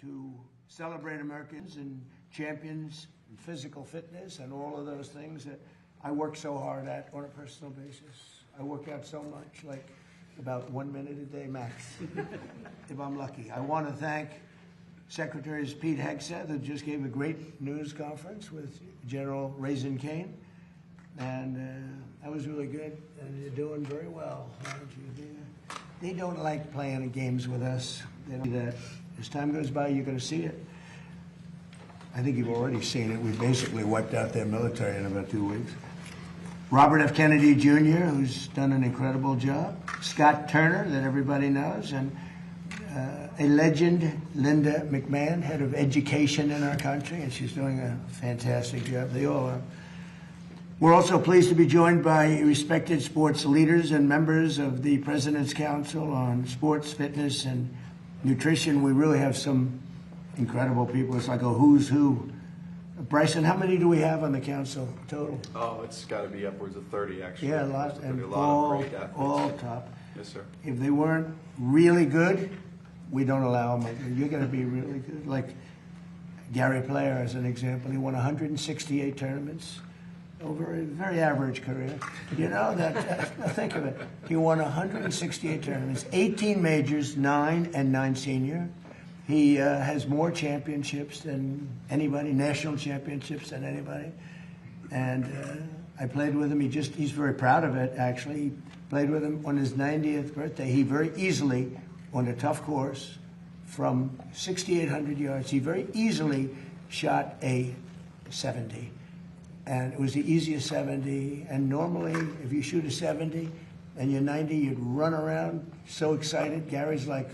to celebrate Americans and champions in physical fitness and all of those things that I work so hard at on a personal basis. I work out so much, like about 1 minute a day max, if I'm lucky. I want to thank Secretaries Pete Hegseth, who just gave a great news conference with General Raisin Kane. And that was really good, and you're doing very well, aren't you? They don't like playing games with us. They don't do that. As time goes by, you're going to see it. I think you've already seen it. We basically wiped out their military in about 2 weeks. Robert F. Kennedy Jr., who's done an incredible job. Scott Turner, that everybody knows, and a legend, Linda McMahon, head of education in our country, and she's doing a fantastic job. They all are. We're also pleased to be joined by respected sports leaders and members of the President's Council on Sports, Fitness, and Nutrition. We really have some incredible people. It's like a who's who. Bryson, how many do we have on the council total? Oh, it's got to be upwards of 30, actually. Yeah, a lot, and a lot of great athletes. All top. Yes, sir. If they weren't really good, we don't allow them. You're going to be really good. Like Gary Player, as an example, he won 168 tournaments over a very average career. You know, think of it. He won 168 tournaments, 18 majors, 9 senior. He has more championships than anybody, national championships than anybody. And I played with him. He's very proud of it, actually. He played with him on his 90th birthday. He very easily, on a tough course, from 6,800 yards, he very easily shot a 70. And it was the easiest 70. And normally, if you shoot a 70 and you're 90, you'd run around so excited. Gary's like,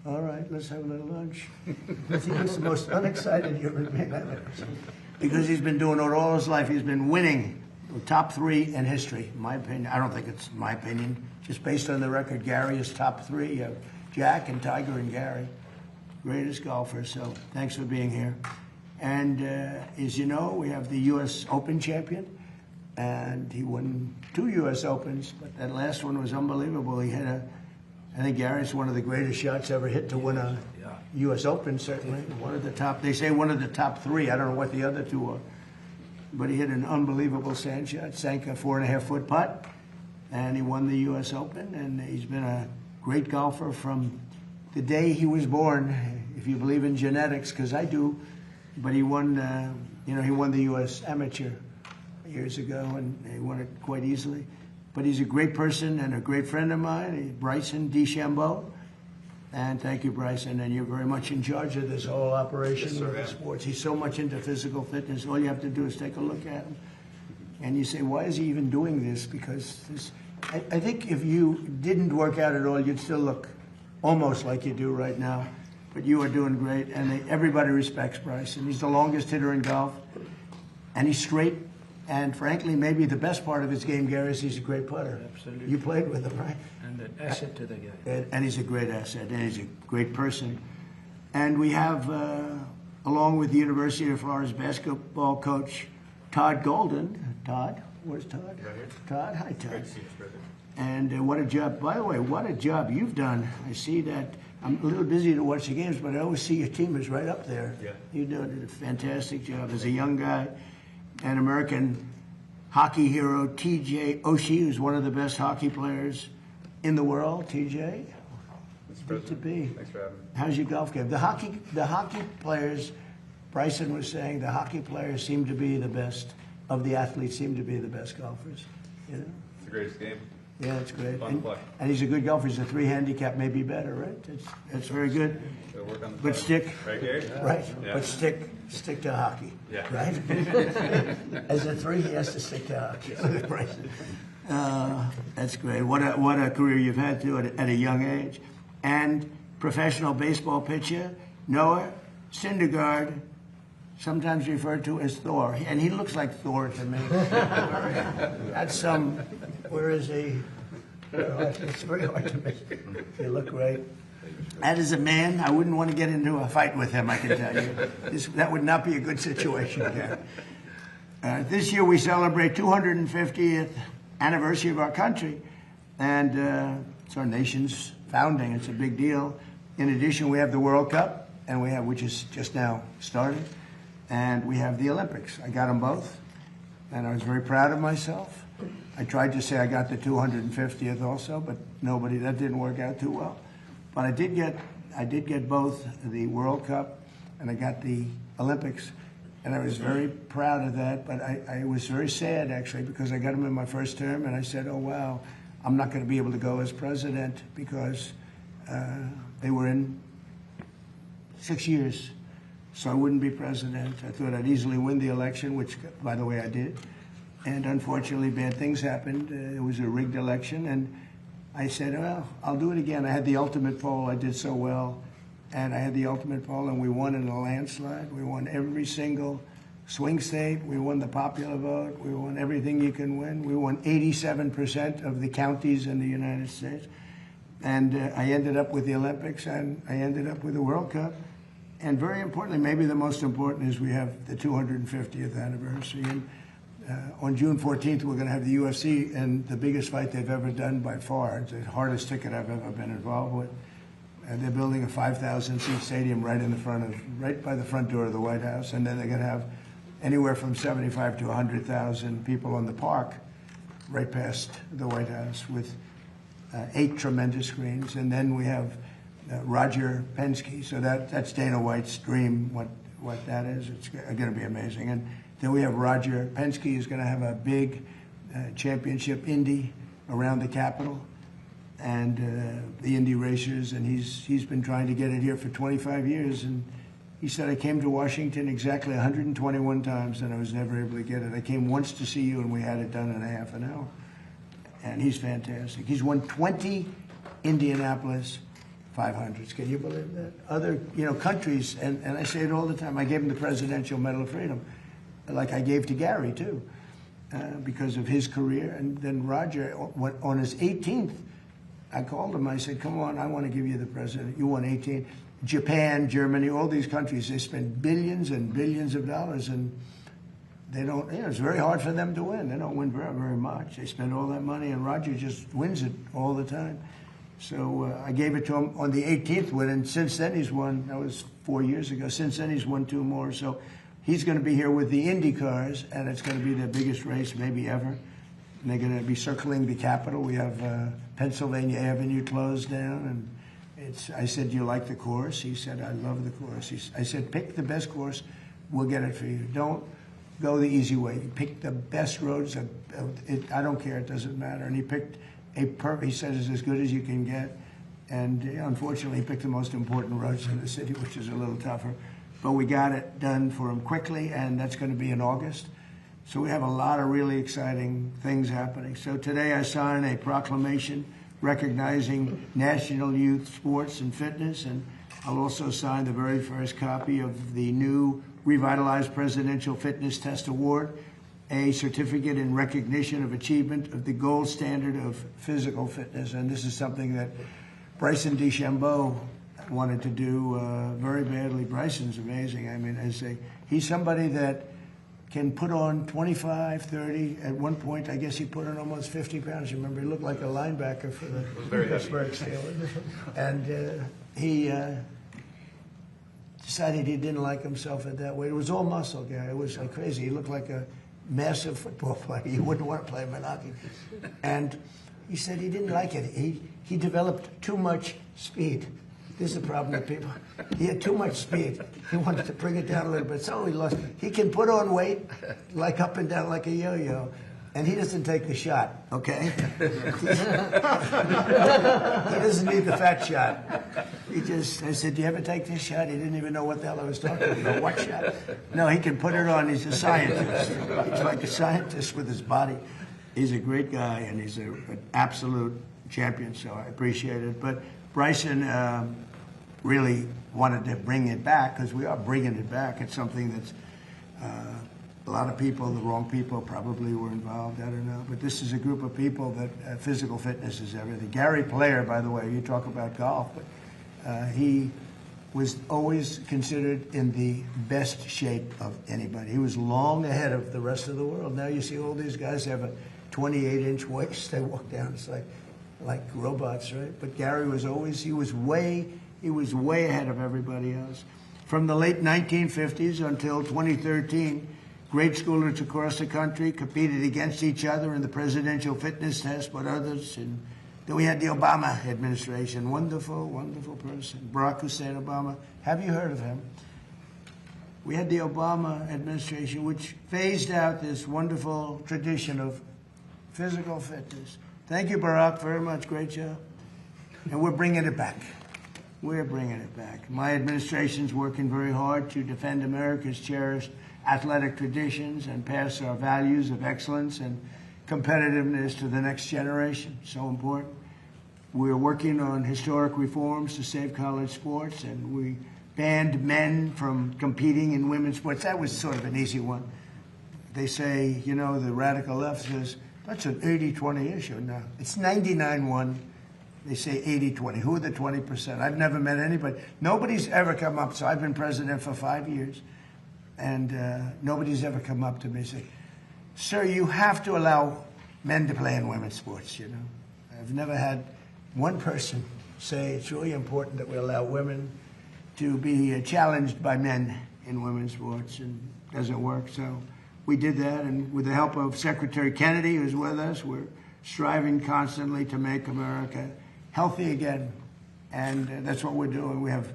all right, let's have a little lunch. He was the most unexcited human being I've ever seen. Because he's been doing it all his life. He's been winning top 3 in history, in my opinion. I don't think it's my opinion. Just based on the record, Gary is top 3. Jack and Tiger and Gary, greatest golfers. So thanks for being here. And as you know, we have the U.S. Open champion, and he won 2 U.S. Opens, but that last one was unbelievable. He hit I think Gary's one of the greatest shots ever hit to win a U.S. Open, certainly. One of the top, they say one of the top 3. I don't know what the other 2 are. But he hit an unbelievable sand shot, sank a 4.5-foot putt, and he won the U.S. Open, and he's been a great golfer from the day he was born, if you believe in genetics, because I do. But he won, he won the U.S. Amateur years ago, and he won it quite easily. But he's a great person and a great friend of mine, Bryson DeChambeau. And thank you, Bryson. And you're very much in charge of this whole operation with sports. He's so much into physical fitness. All you have to do is take a look at him. And you say, why is he even doing this? Because I think if you didn't work out at all, you'd still look almost like you do right now. But you are doing great, and everybody respects Bryson. He's the longest hitter in golf, and he's straight. And frankly, maybe the best part of his game, Gary, is he's a great putter. Absolutely. You played with him, right? And an asset to the game. And he's a great asset, and he's a great person. And we have, along with the University of Florida's basketball coach, Todd Golden. Todd, where's Todd? Right here. Todd, hi, Todd. Great to see you, brother. And what a job, by the way, what a job you've done. I see that. I'm a little busy to watch the games, but I always see your team is right up there. Yeah. You did a fantastic job as a young guy. An American hockey hero, T.J. Oshie, who's one of the best hockey players in the world. T.J., good to be. Thanks for having me. How's your golf game? The hockey players, Bryson was saying, the hockey players seem to be the best, of the athletes seem to be the best golfers. You know? It's the greatest game. Yeah, it's great. Fun to play. And he's a good golfer. He's a 3 handicap, maybe better, right? That's very good. Gotta work on the But putt. stick. Right, Gary? Right, Yeah. but stick to hockey. Yeah. Right? As a 3, he has to stick to hockey. Right. That's great. What a career you've had, too, at a young age. And professional baseball pitcher, Noah Syndergaard, sometimes referred to as Thor. And he looks like Thor to me. That's where is he? It's very hard to make. You look great. And as a man, I wouldn't want to get into a fight with him, I can tell you. That would not be a good situation, Gary. This year we celebrate 250th anniversary of our country. And it's our nation's founding. It's a big deal. In addition, we have the World Cup. and we have, which is just now started, and we have the Olympics. I got them both, and I was very proud of myself. I tried to say I got the 250th also, but that didn't work out too well. But I did get both the World Cup and I got the Olympics, and I was very proud of that. But I was very sad actually because I got them in my first term, and I said, "Oh wow, I'm not going to be able to go as president because they were in 6 years, so I wouldn't be president." I thought I'd easily win the election, which, by the way, I did. And unfortunately, bad things happened. It was a rigged election, and I said, well, I'll do it again. I had the ultimate poll. I did so well, and I had the ultimate poll, and we won in a landslide. We won every single swing state. We won the popular vote. We won everything you can win. We won 87% of the counties in the United States. And I ended up with the Olympics, and I ended up with the World Cup. And very importantly, maybe the most important, is we have the 250th anniversary. And on June 14th, we're going to have the UFC, and the biggest fight they've ever done by far. It's the hardest ticket I've ever been involved with. And they're building a 5,000-seat stadium right by the front door of the White House. And then they're going to have anywhere from 75 to 100,000 people on the park right past the White House with 8 tremendous screens. And then we have Roger Penske. So that's Dana White's dream, what that is. It's going to be amazing. And then we have Roger Penske is going to have a big championship Indy around the Capitol and the Indy racers, and he's been trying to get it here for 25 years. And he said, I came to Washington exactly 121 times, and I was never able to get it. I came once to see you, and we had it done in a half an hour. And he's fantastic. He's won 20 Indianapolis 500s. Can you believe that? Other countries, and I say it all the time, I gave him the Presidential Medal of Freedom, like I gave to Gary, too, because of his career. And then Roger, on his 18th, I called him. I said, come on, I want to give you the president. You won 18. Japan, Germany, all these countries, they spend billions and billions of dollars, and they don't, it's very hard for them to win. They don't win very, very much. They spend all that money, and Roger just wins it all the time. So I gave it to him on the 18th win, and since then he's won, that was 4 years ago, since then he's won 2 more. So he's going to be here with the Indy cars, and it's going to be the biggest race maybe ever. And they're going to be circling the Capitol. We have Pennsylvania Avenue closed down, and I said, do you like the course? He said, I love the course. I said, pick the best course. We'll get it for you. Don't go the easy way. Pick the best roads. I don't care. It doesn't matter. And he picked he said it's as good as you can get. And unfortunately, he picked the most important roads in the city, which is a little tougher. But we got it done for him quickly, and that's going to be in August. So we have a lot of really exciting things happening. So today I signed a proclamation recognizing National Youth Sports and Fitness, and I'll also sign the very first copy of the new Revitalized Presidential Fitness Test Award, a certificate in recognition of achievement of the gold standard of physical fitness. And this is something that Bryson DeChambeau wanted to do very badly. Bryson's amazing. I mean, he's somebody that can put on 25, 30. At one point, I guess he put on almost 50 pounds. You remember, he looked like a linebacker for the Pittsburgh Steelers. And he decided he didn't like himself at that weight. It was all muscle, guy. It was like crazy. He looked like a massive football player. You wouldn't want to play Monopoly. And he said he didn't like it. He developed too much speed. This is the problem with people. He had too much speed. He wanted to bring it down a little bit. So he lost. He can put on weight, like up and down like a yo-yo, and he doesn't take the shot, okay? He doesn't need the fat shot. I said, do you ever take this shot? He didn't even know what the hell I was talking about. What shot? No, he can put it on. He's a scientist. He's like a scientist with his body. He's a great guy, and he's an absolute champion, so I appreciate it. But Bryson really wanted to bring it back, because we are bringing it back. It's something that's a lot of people, the wrong people probably were involved, I don't know. But this is a group of people that physical fitness is everything. Gary Player, by the way, you talk about golf, but he was always considered in the best shape of anybody. He was long ahead of the rest of the world. Now you see all these guys have a 28-inch waist. They walk down, it's like robots, right? But Gary was always, he was way He was way ahead of everybody else. From the late 1950s until 2013, grade schoolers across the country competed against each other in the presidential fitness test, but others. And then we had the Obama administration. Wonderful, wonderful person. Barack Hussein Obama. Have you heard of him? We had the Obama administration, which phased out this wonderful tradition of physical fitness. Thank you, Barack, very much. Great job. And we're bringing it back. We're bringing it back. My administration's working very hard to defend America's cherished athletic traditions and pass our values of excellence and competitiveness to the next generation. So important. We're working on historic reforms to save college sports, and we banned men from competing in women's sports. That was sort of an easy one. They say, you know, the radical left says, that's an 80-20 issue. No, it's 99-1. They say 80-20. Who are the 20%? I've never met anybody. Nobody's ever come up. So I've been president for 5 years, and nobody's ever come up to me and say, sir, you have to allow men to play in women's sports, you know. I've never had one person say it's really important that we allow women to be challenged by men in women's sports, and it doesn't work. So we did that, and with the help of Secretary Kennedy, who's with us, we're striving constantly to make America healthy again, and that's what we're doing. We have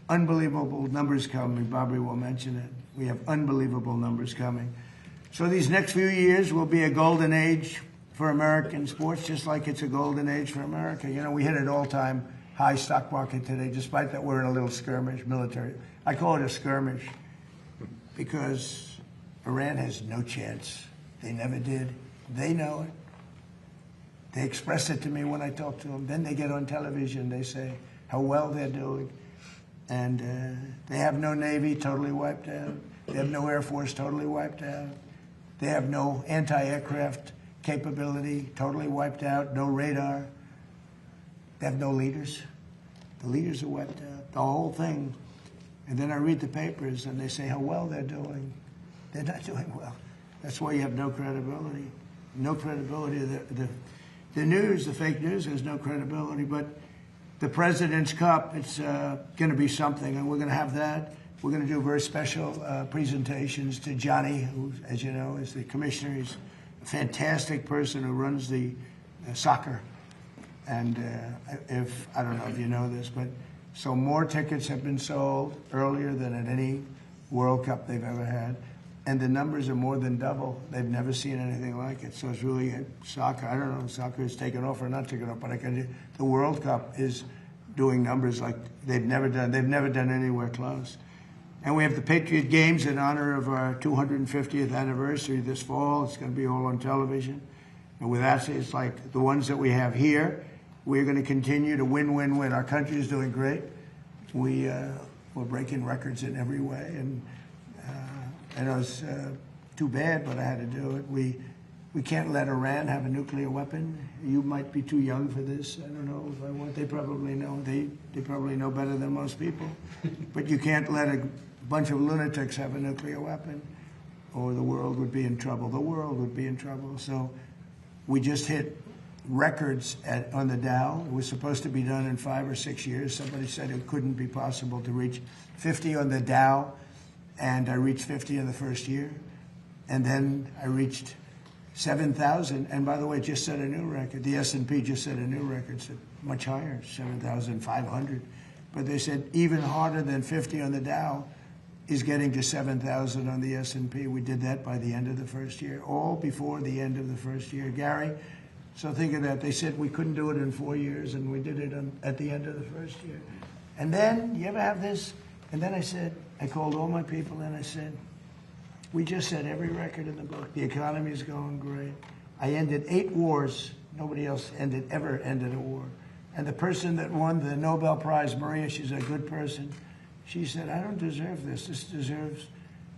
unbelievable numbers coming. Bobby will mention it. We have unbelievable numbers coming. So these next few years will be a golden age for American sports, just like it's a golden age for America. You know, we hit an all-time high stock market today, despite that we're in a little skirmish, military. I call it a skirmish because Iran has no chance. They never did. They know it. They express it to me when I talk to them. Then they get on television. They say how well they're doing. And they have no Navy, totally wiped out. They have no Air Force, totally wiped out. They have no anti-aircraft capability, totally wiped out. No radar. They have no leaders. The leaders are wiped out. The whole thing. And then I read the papers, and they say how well they're doing. They're not doing well. That's why you have no credibility. No credibility. The news, the fake news, has no credibility. But the President's Cup, it's going to be something, and we're going to have that. We're going to do very special presentations to Johnny, who, as you know, is the commissioner. He's a fantastic person who runs the soccer. And I don't know if you know this, but so more tickets have been sold earlier than at any World Cup they've ever had. And the numbers are more than double. They've never seen anything like it. So it's really soccer. I don't know if soccer is taken off or not taken off, but the World Cup is doing numbers like they've never done. They've never done anywhere close. And we have the Patriot Games in honor of our 250th anniversary this fall. It's going to be all on television. And with that, it's like the ones that we have here. We're going to continue to win. Our country is doing great. We're breaking records in every way. And I know it's too bad, but I had to do it. We can't let Iran have a nuclear weapon. You might be too young for this. I don't know if I want. They probably know. They probably know better than most people. But you can't let a bunch of lunatics have a nuclear weapon, or the world would be in trouble. The world would be in trouble. So we just hit records on the Dow. It was supposed to be done in 5 or 6 years. Somebody said it couldn't be possible to reach 50 on the Dow, and I reached 50 in the first year. And then I reached 7,000, and by the way, just set a new record. The S&P just set a new record, so much higher, 7,500. But they said even harder than 50 on the Dow is getting to 7,000 on the S&P. We did that by the end of the first year, all before the end of the first year. Gary, so think of that. They said we couldn't do it in 4 years, and we did it at the end of the first year. And then, you ever have this? And then I called all my people, and I said, we just set every record in the book. The economy is going great. I ended 8 wars. Nobody else ever ended a war. And the person that won the Nobel Prize, Maria, she's a good person. She said, I don't deserve this. This deserves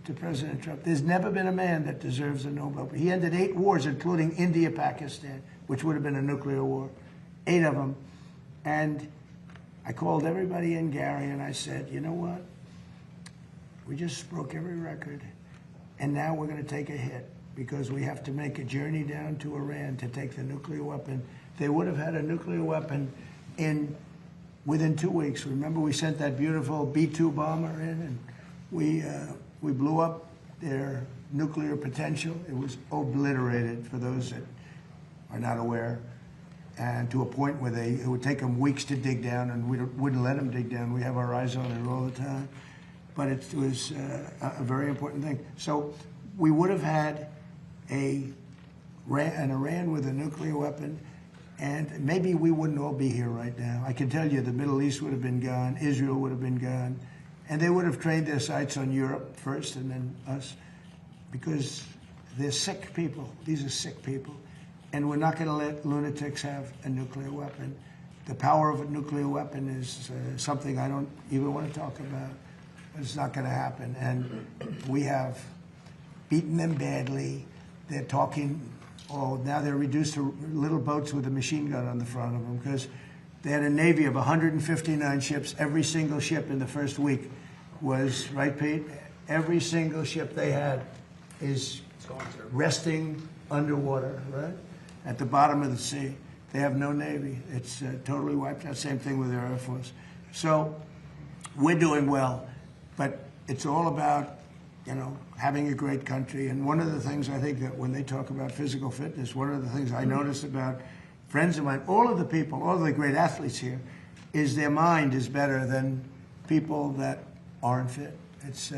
to President Trump. There's never been a man that deserves a Nobel Prize. He ended 8 wars, including India, Pakistan, which would have been a nuclear war. 8 of them. And I called everybody in, Gary, and I said, you know what? We just broke every record. And now we're going to take a hit because we have to make a journey down to Iran to take the nuclear weapon. They would have had a nuclear weapon in within 2 weeks. Remember, we sent that beautiful B-2 bomber in, and we blew up their nuclear potential. It was obliterated, for those that are not aware, and to a point where it would take them weeks to dig down, and we wouldn't let them dig down. We have our eyes on it all the time. But it was a very important thing. So we would have had an Iran with a nuclear weapon, and maybe we wouldn't all be here right now. I can tell you the Middle East would have been gone, Israel would have been gone, and they would have trained their sights on Europe first and then us, because they're sick people. These are sick people. And we're not going to let lunatics have a nuclear weapon. The power of a nuclear weapon is something I don't even want to talk about. It's not going to happen. And we have beaten them badly. They're talking, now they're reduced to little boats with a machine gun on the front of them, because they had a Navy of 159 ships. Every single ship in the first week was, right, Pete? Every single ship they had is resting underwater, right? At the bottom of the sea. They have no Navy. It's totally wiped out. Same thing with their Air Force. So we're doing well, but it's all about, having a great country. And one of the things I think that when they talk about physical fitness, one of the things I notice about friends of mine, all of the people, all of the great athletes here, is their mind is better than people that aren't fit. It's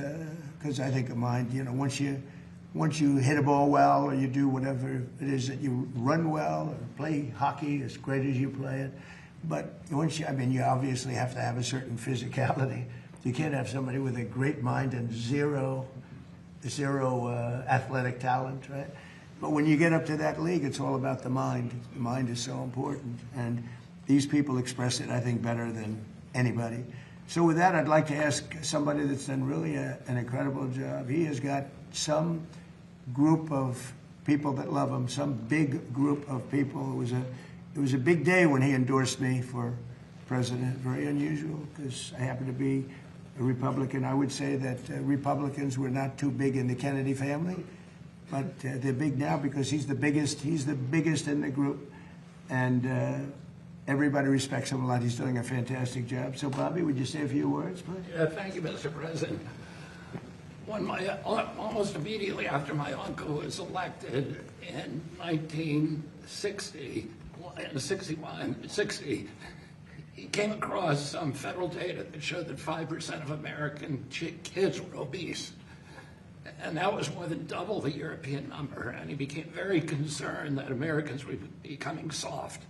because I think a mind, once you hit a ball well, or you do whatever it is that you run well, or play hockey as great as you play it, but you obviously have to have a certain physicality. You can't have somebody with a great mind and zero athletic talent, right? But when you get up to that league, it's all about the mind. The mind is so important, and these people express it, I think, better than anybody. So with that, I'd like to ask somebody that's done really an incredible job. He has got some group of people that love him, some big group of people. It was a big day when he endorsed me for president. Very unusual, because I happen to be a Republican. I would say that Republicans were not too big in the Kennedy family, but they're big now because he's the biggest in the group, and everybody respects him a lot. He's doing a fantastic job. So, Bobby, would you say a few words, please? Yeah, thank you, Mr. President. Almost immediately after my uncle was elected in 1960, he came across some federal data that showed that 5% of American kids were obese. And that was more than double the European number. And he became very concerned that Americans were becoming soft.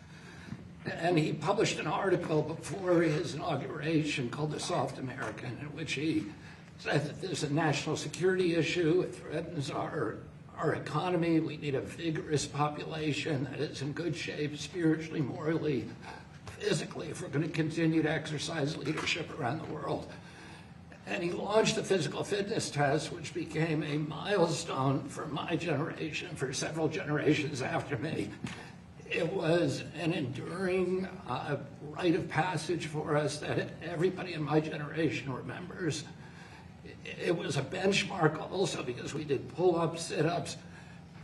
And he published an article before his inauguration called The Soft American, in which he said that there's a national security issue. It threatens our economy. We need a vigorous population that is in good shape spiritually, morally, physically, if we're going to continue to exercise leadership around the world. And he launched the physical fitness test, which became a milestone for my generation, for several generations after me. It was an enduring rite of passage for us that everybody in my generation remembers. It was a benchmark also because we did pull-ups, sit-ups,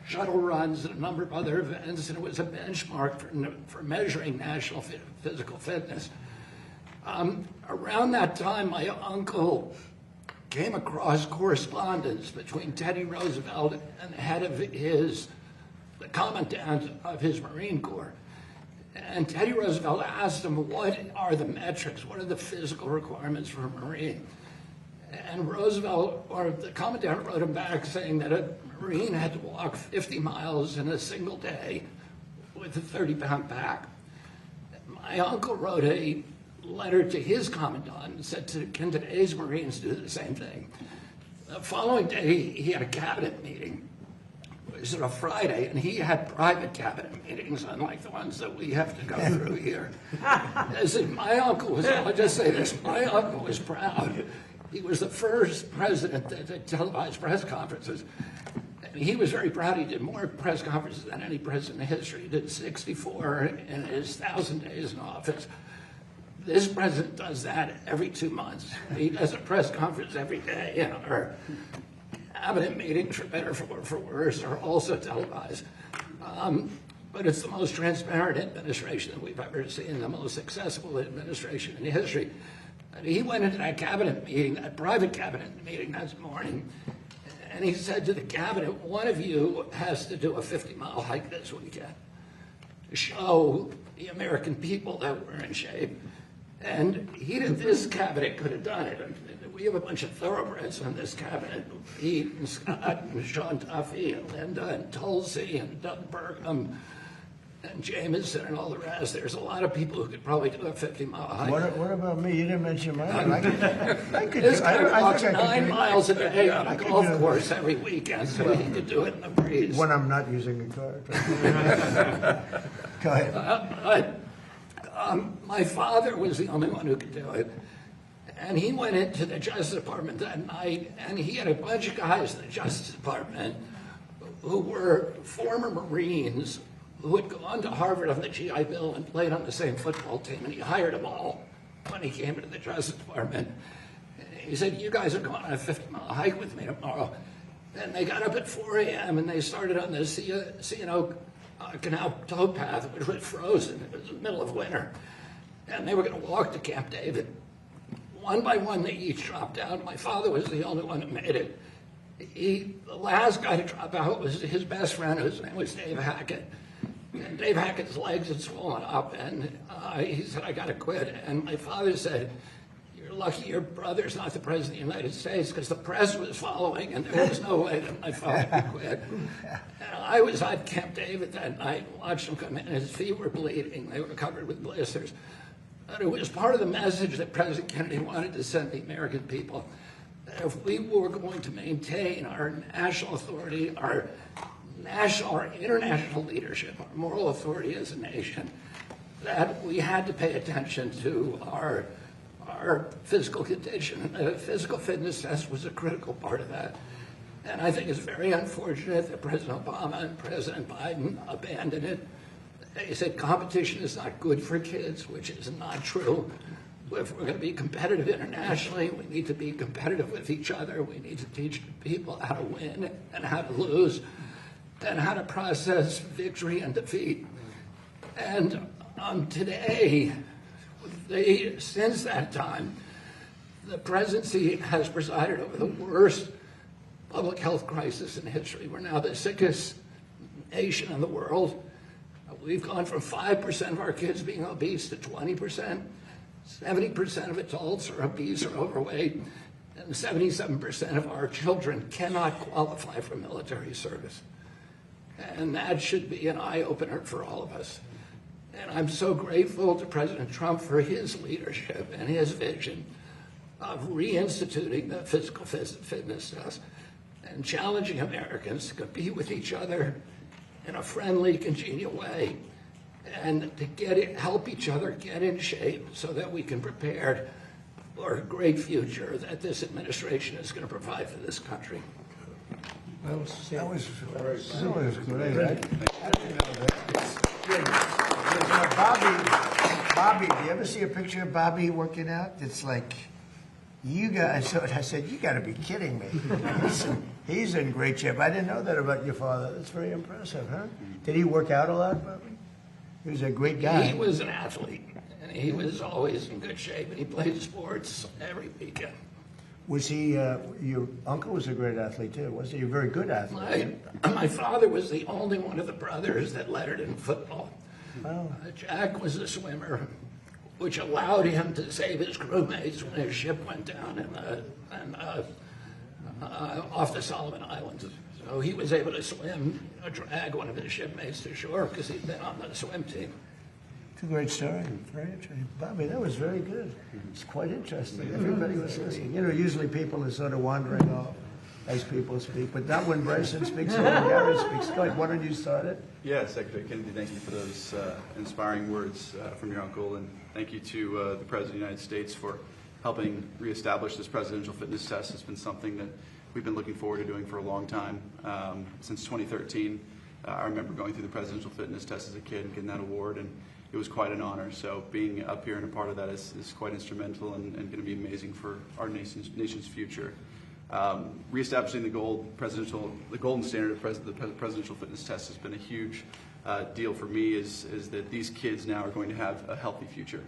shuttle runs, and a number of other events, and it was a benchmark for measuring national physical fitness. Around that time, my uncle came across correspondence between Teddy Roosevelt and the head of the commandant of his Marine Corps. And Teddy Roosevelt asked him, what are the metrics? What are the physical requirements for a Marine? And the commandant wrote him back saying that a Marine had to walk 50 miles in a single day with a 30-pound pack. My uncle wrote a letter to his commandant and said, can today's Marines do the same thing? The following day, he had a cabinet meeting. It was on a Friday, and he had private cabinet meetings, unlike the ones that we have to go through here. My uncle was, I'll just say this, my uncle was proud. He was the first president that did televised press conferences. And he was very proud. He did more press conferences than any president in history. He did 64 in his 1,000 days in office. This president does that every 2 months. He does a press conference every day. Our cabinet meetings, for better or for worse, are also televised. but it's the most transparent administration that we've ever seen, the most successful administration in history. And he went into that cabinet meeting, that private cabinet meeting that morning, and he said to the cabinet, one of you has to do a 50-mile hike this weekend to show the American people that we're in shape. And this cabinet could have done it. We have a bunch of thoroughbreds in this cabinet. Pete and Scott and Sean Duffy and Linda and Tulsi and Doug Burgum and Jameson and all the rest. There's a lot of people who could probably do a 50-mile hike. What about me? You didn't mention mine. I could This do- guy walks think I could 9 do- miles a day on a could golf do- course every weekend, so he could do it in the breeze. When I'm not using a car. Go ahead. My father was the only one who could do it. And he went into the Justice Department that night, and he had a bunch of guys in the Justice Department who were former Marines who had gone to Harvard on the GI Bill and played on the same football team, and he hired them all when he came into the Justice Department. He said, you guys are going on a 50-mile hike with me tomorrow. And they got up at 4 a.m. and they started on the C&O Canal towpath, which was frozen. It was the middle of winter. And they were going to walk to Camp David. One by one, they each dropped out. My father was the only one who made it. The last guy to drop out was his best friend, whose name was Dave Hackett. And Dave Hackett's legs had swollen up, and he said, I got to quit. And my father said, you're lucky your brother's not the president of the United States, because the press was following, and there was no way that my father could quit. And I was at Camp David that night, watched him come in. His feet were bleeding. They were covered with blisters. But it was part of the message that President Kennedy wanted to send the American people. That if we were going to maintain our national authority, our international leadership, our moral authority as a nation, that we had to pay attention to our physical condition. The physical fitness test was a critical part of that. And I think it's very unfortunate that President Obama and President Biden abandoned it. They said competition is not good for kids, which is not true. If we're going to be competitive internationally, we need to be competitive with each other. We need to teach people how to win and how to lose and how to process victory and defeat. And today, since that time, the presidency has presided over the worst public health crisis in history. We're now the sickest nation in the world. We've gone from 5% of our kids being obese to 20%. 70% of adults are obese or overweight, and 77% of our children cannot qualify for military service. And that should be an eye-opener for all of us. And I'm so grateful to President Trump for his leadership and his vision of reinstituting the physical fitness test and challenging Americans to compete with each other in a friendly, congenial way, and to help each other get in shape so that we can prepare for a great future that this administration is going to provide for this country. That was great. Right? Bobby, do you ever see a picture of Bobby working out? It's like, I said, you got to be kidding me. He's in great shape. I didn't know that about your father. That's very impressive, huh? Did he work out a lot, Bobby? He was a great guy. He was an athlete, and he was always in good shape, and he played sports every weekend. Was he, your uncle was a great athlete too, wasn't he? A very good athlete. My father was the only one of the brothers that lettered in football. Oh. Jack was a swimmer, which allowed him to save his crewmates when his ship went down off the Solomon Islands. So he was able to swim, drag one of his shipmates to shore because he'd been on the swim team. It's a great story. Very interesting. Bobby, that was very good. It's quite interesting. Everybody was listening. You know, usually people are sort of wandering off as people speak, but not when Bryson speaks or when Gary speaks. Go ahead, why don't you start it? Yeah, Secretary Kennedy, thank you for those inspiring words from your uncle, and thank you to the President of the United States for helping reestablish this presidential fitness test. It's been something that we've been looking forward to doing for a long time. Since 2013, I remember going through the presidential fitness test as a kid and getting that award, and it was quite an honor. So being up here and a part of that is quite instrumental and going to be amazing for our nation's future. Reestablishing the golden standard of the presidential fitness test has been a huge deal for me is that these kids now are going to have a healthy future.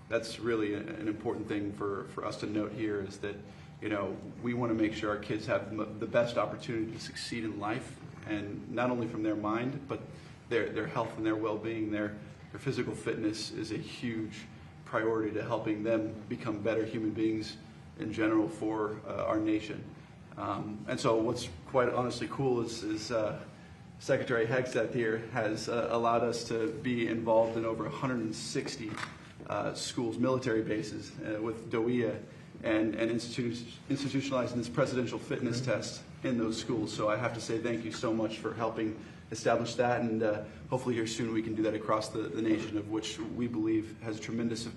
That's really an important thing for us to note here, is that, you know, we want to make sure our kids have the best opportunity to succeed in life, and not only from their mind, but their health and their well-being. Their physical fitness is a huge priority to helping them become better human beings in general for our nation. And so what's quite honestly cool is Secretary Hegseth here has allowed us to be involved in over 160 schools, military bases with DOIA, and institutionalizing this presidential fitness test in those schools. So I have to say thank you so much for helping establish that, and hopefully here soon we can do that across the nation, of which we believe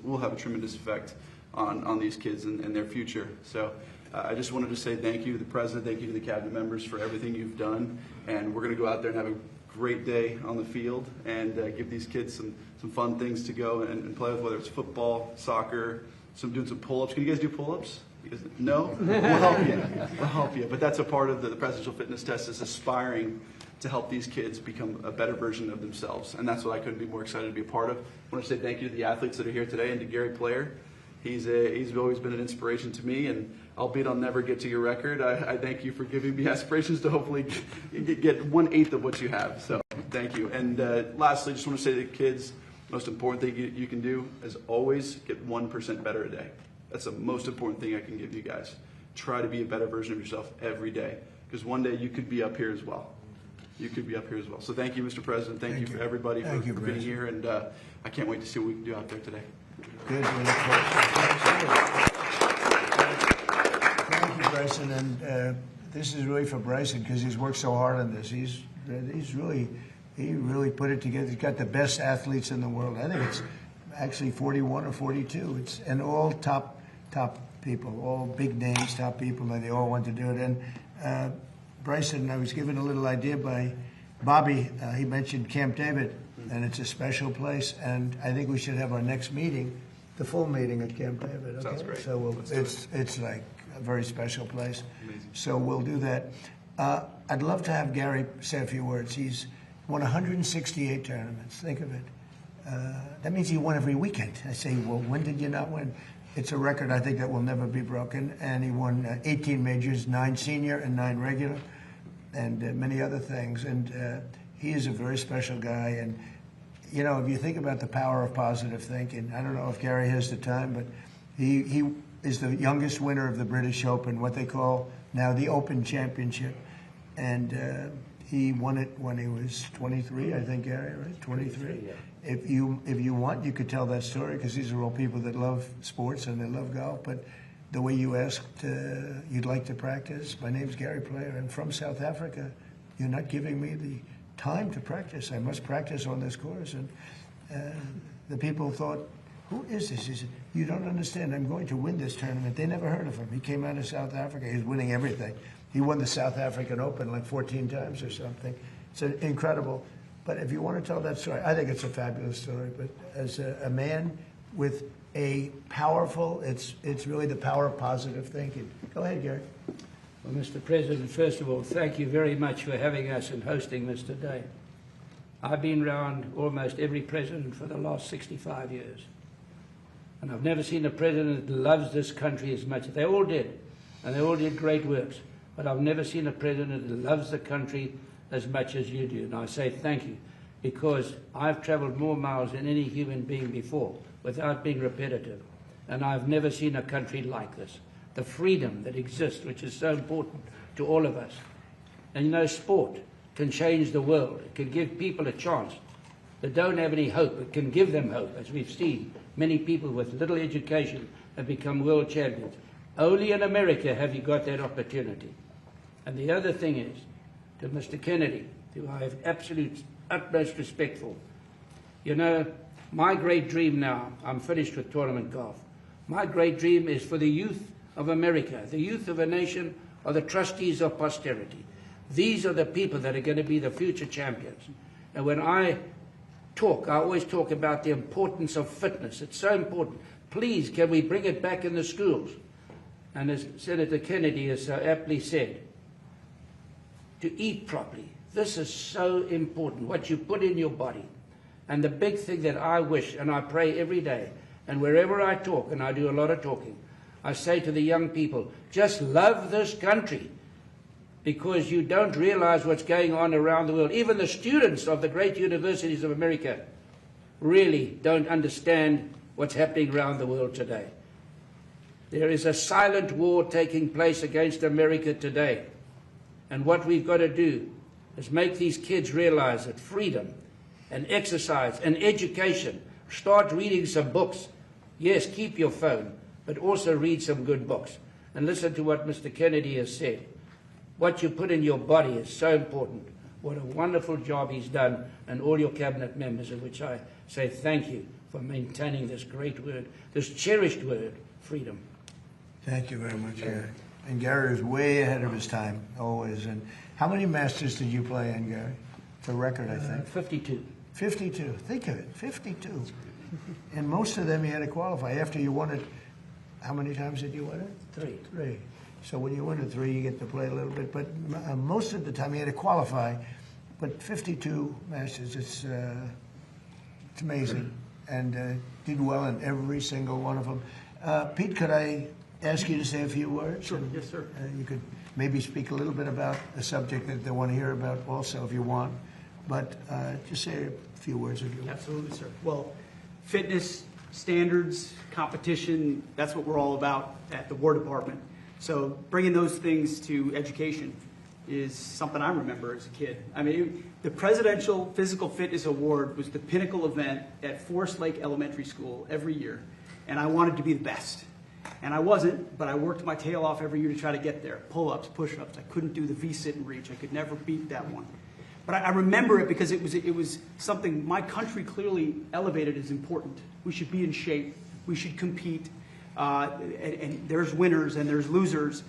will have a tremendous effect on these kids and their future. So I just wanted to say thank you to the President, thank you to the Cabinet members for everything you've done, and we're going to go out there and have a great day on the field and give these kids some fun things to go and play with, whether it's football, soccer, doing some pull-ups. Can you guys do pull-ups? No? We'll help you. We'll help you. But that's a part of the presidential fitness test, is aspiring to help these kids become a better version of themselves. And that's what I couldn't be more excited to be a part of. I want to say thank you to the athletes that are here today, and to Gary Player. He's always been an inspiration to me, and albeit I'll never get to your record, I thank you for giving me aspirations to hopefully get 1/8 of what you have. So thank you. And lastly, just want to say to the kids, most important thing you can do is always get 1% better a day. That's the most important thing I can give you guys. Try to be a better version of yourself every day, because one day you could be up here as well. You could be up here as well. So thank you, Mr. President. Thank you for everybody for being here, and I can't wait to see what we can do out there today. Good. Thank you, Bryson. And this is really for Bryson, because he's worked so hard on this. He really put it together. He's got the best athletes in the world. I think it's actually 41 or 42. And all top people, all big names, top people, and they all want to do it. And Bryson, I was given a little idea by Bobby. He mentioned Camp David, and it's a special place. And I think we should have our next meeting, the full meeting at Camp David. Okay? Sounds great. So it's like a very special place. Amazing. So we'll do that. I'd love to have Gary say a few words. He's won 168 tournaments. Think of it. That means he won every weekend. I say, well, when did you not win? It's a record, I think, that will never be broken. And he won 18 majors, 9 senior and 9 regular, and many other things. And he is a very special guy. And, you know, if you think about the power of positive thinking, I don't know if Gary has the time, but he is the youngest winner of the British Open, what they call now the Open Championship. And he won it when he was 23, I think, Gary, right? 23. Yeah. If you want, you could tell that story, because these are all people that love sports and they love golf. But the way you asked, you'd like to practice. My name's Gary Player. I'm from South Africa. You're not giving me the time to practice. I must practice on this course. And the people thought, who is this? He said, you don't understand. I'm going to win this tournament. They never heard of him. He came out of South Africa. He's winning everything. He won the South African Open like 14 times or something. It's incredible. But if you want to tell that story, I think it's a fabulous story. But as a man with a powerful, it's really the power of positive thinking. Go ahead, Gary. Well, Mr. President, first of all, thank you very much for having us and hosting this today. I've been around almost every president for the last 65 years. And I've never seen a president that loves this country as much. They all did, and they all did great works. But I've never seen a president that loves the country as much as you do. And I say thank you, because I've traveled more miles than any human being before without being repetitive. And I've never seen a country like this. The freedom that exists, which is so important to all of us. And you know, sport can change the world. It can give people a chance that don't have any hope. It can give them hope, as we've seen. Many people with little education have become world champions. Only in America have you got that opportunity. And the other thing is, to Mr. Kennedy, who I have utmost respect for. You know, my great dream now, I'm finished with tournament golf. My great dream is for the youth of America. The youth of a nation are the trustees of posterity. These are the people that are going to be the future champions. And when I talk, I always talk about the importance of fitness. It's so important. Please, can we bring it back in the schools? And as Senator Kennedy has so aptly said, to eat properly, This is so important, what you put in your body. And the big thing that I wish, and I pray every day, and wherever I talk, and I do a lot of talking, I say to the young people, just love this country, because you don't realize what's going on around the world. Even the students of the great universities of America really don't understand what's happening around the world today. There is a silent war taking place against America today. And what we've got to do is make these kids realize that freedom and exercise and education, start reading some books. Yes, keep your phone, but also read some good books. And listen to what Mr. Kennedy has said. What you put in your body is so important. What a wonderful job he's done, and all your cabinet members, of which I say thank you for maintaining this great word, this cherished word, freedom. Thank you very much, Gary. And Gary is way ahead of his time, always. And how many Masters did you play in, Gary? It's a record, I think. 52. 52. Think of it, 52. And most of them you had to qualify. After you won it, how many times did you win it? 3. 3. So when you win it 3, you get to play a little bit. But most of the time you had to qualify. But 52 Masters, it's amazing. And did well in every single one of them. Pete, could I ask you to say a few words? Sure. Yes, sir. You could maybe speak a little bit about a subject that they want to hear about also if you want. But just say a few words if you want. Absolutely, sir. Well, fitness, standards, competition, that's what we're all about at the War Department. So bringing those things to education is something I remember as a kid. I mean, the Presidential Physical Fitness Award was the pinnacle event at Forest Lake Elementary School every year, and I wanted to be the best. And I wasn't, but I worked my tail off every year to try to get there. Pull-ups, push-ups. I couldn't do the V-sit and reach. I could never beat that one. But I remember it because it was something my country clearly elevated as important. We should be in shape. We should compete. And there's winners and there's losers.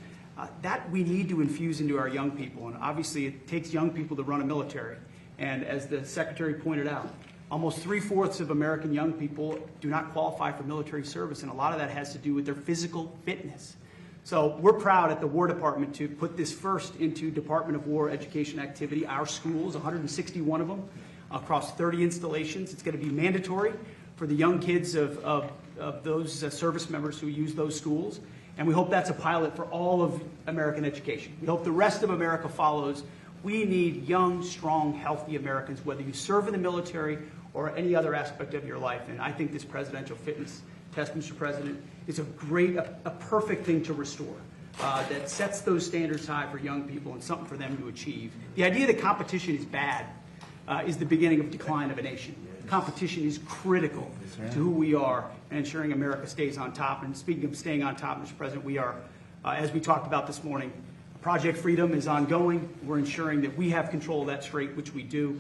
That we need to infuse into our young people. And obviously it takes young people to run a military. And as the Secretary pointed out, almost 3/4 of American young people do not qualify for military service. And a lot of that has to do with their physical fitness. So we're proud at the War Department to put this first into Department of War education activity. Our schools, 161 of them, across 30 installations. It's going to be mandatory for the young kids of those service members who use those schools. And we hope that's a pilot for all of American education. We hope the rest of America follows. We need young, strong, healthy Americans, whether you serve in the military or any other aspect of your life. And I think this presidential fitness test, Mr. President, is a perfect thing to restore that sets those standards high for young people and something for them to achieve. The idea that competition is bad is the beginning of decline of a nation. Competition is critical to who we are and ensuring America stays on top. And speaking of staying on top, Mr. President, we are, as we talked about this morning, Project Freedom is ongoing. We're ensuring that we have control of that strait, which we do.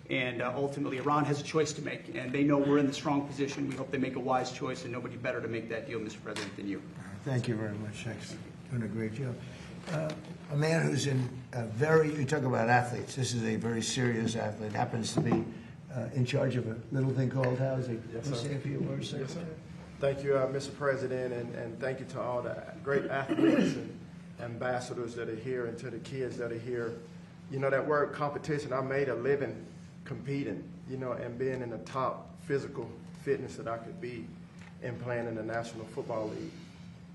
And ultimately, Iran has a choice to make, and they know we're in the strong position. We hope they make a wise choice, and nobody better to make that deal, Mr. President, than you. Thank you very much. Thanks. Doing a great job. A man who's in you talk about athletes. This is a very serious athlete. Happens to be in charge of a little thing called housing. Yes, sir. Say a few words, sir. Yes, sir. Thank you, Mr. President, and thank you to all the great athletes and ambassadors that are here and to the kids that are here. You know, that word competition, I made a living competing, you know, and being in the top physical fitness that I could be in playing in the National Football League.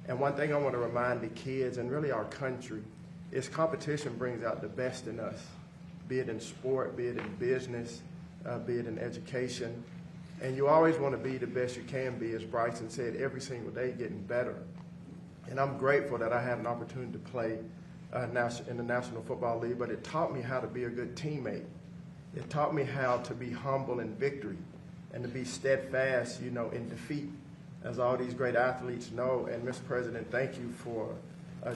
And one thing I want to remind the kids and really our country is competition brings out the best in us, be it in sport, be it in business, be it in education. And you always want to be the best you can be, as Bryson said, every single day getting better. And I'm grateful that I had an opportunity to play in the National Football League, but it taught me how to be a good teammate. It taught me how to be humble in victory and to be steadfast, you know, in defeat, as all these great athletes know. And Mr. President, thank you for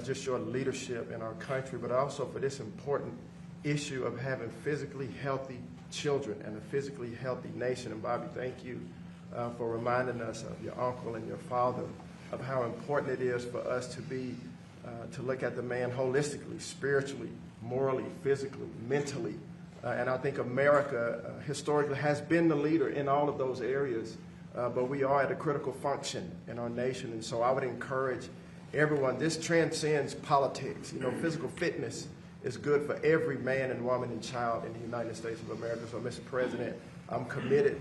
just your leadership in our country, but also for this important issue of having physically healthy children and a physically healthy nation. And Bobby, thank you for reminding us of your uncle and your father, of how important it is for us to be, to look at the man holistically, spiritually, morally, physically, mentally. And I think America historically has been the leader in all of those areas, but we are at a critical function in our nation. And so I would encourage everyone, this transcends politics. You know, physical fitness is good for every man and woman and child in the United States of America. So, Mr. President, I'm committed